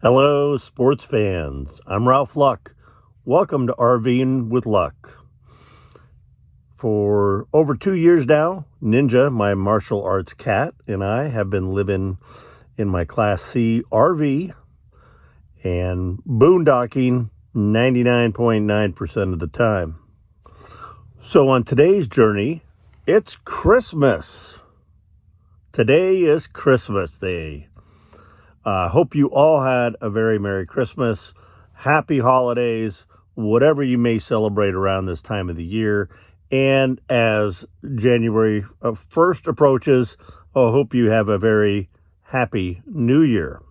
Hello, sports fans. I'm Ralph Luck. Welcome to RVing with Luck. For over 2 years now, Ninja, my martial arts cat, and I have been living in my Class C RV and boondocking 99.9% of the time. So on today's journey, it's Christmas. Today is Christmas Day. Hope you all had a very Merry Christmas, Happy Holidays, whatever you may celebrate around this time of the year. And as January 1st approaches, I hope you have a very Happy New Year.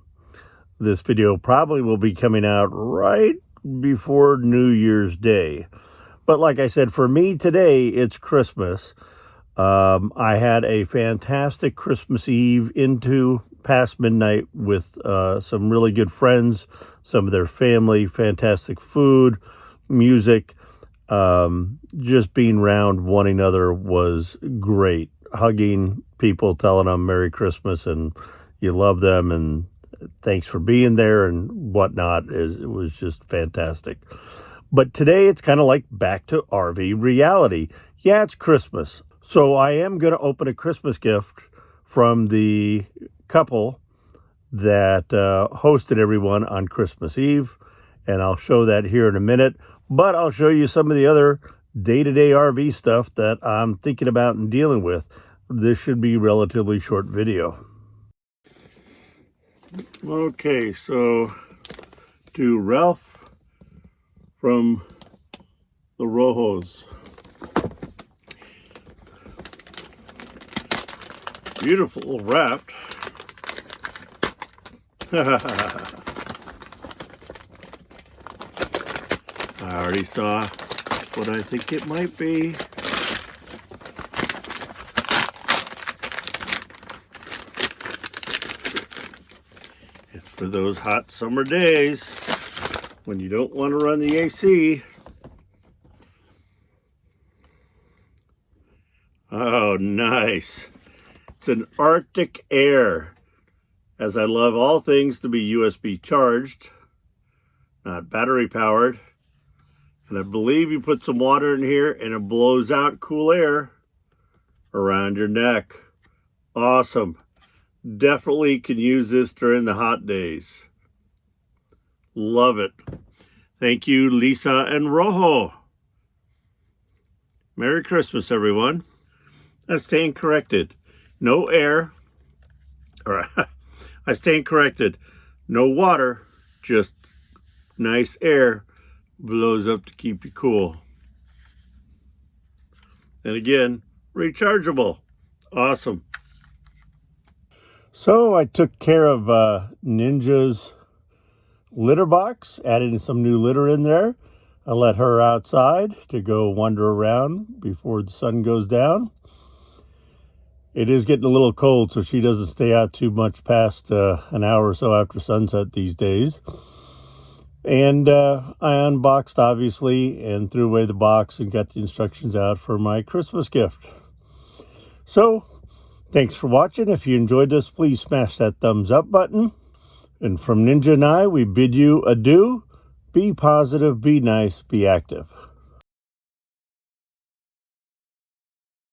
This video probably will be coming out right before New Year's Day. But like I said, for me today, it's Christmas. I had a fantastic Christmas Eve into past midnight with some really good friends, some of their family, fantastic food, music. Just being around one another was great. Hugging people, telling them Merry Christmas and you love them and thanks for being there and whatnot. It was just fantastic. But today it's kind of like back to RV reality. Yeah, it's Christmas. So I am going to open a Christmas gift from the couple that hosted everyone on Christmas Eve, and I'll show that here in a minute. But I'll show you some of the other day-to-day RV stuff that I'm thinking about and dealing with. This should be a relatively short video. Okay, so to Ralph from the Rojos. Beautiful wrapped. I already saw what I think it might be. It's for those hot summer days when you don't want to run the AC. Oh, nice. It's an Arctic Air, as I love all things to be USB charged, not battery powered. And I believe you put some water in here and it blows out cool air around your neck. Awesome. Definitely can use this during the hot days. Love it. Thank you, Lisa and Rojo. Merry Christmas, everyone. I stand corrected. No air, or I stand corrected. No water, just nice air blows up to keep you cool. And again, rechargeable. Awesome. So I took care of Ninja's litter box, added some new litter in there. I let her outside to go wander around before the sun goes down. It is getting a little cold, so she doesn't stay out too much past an hour or so after sunset these days. And I unboxed, obviously, and threw away the box and got the instructions out for my Christmas gift. So, thanks for watching. If you enjoyed this, please smash that thumbs up button. And from Ninja and I, we bid you adieu. Be positive, be nice, be active.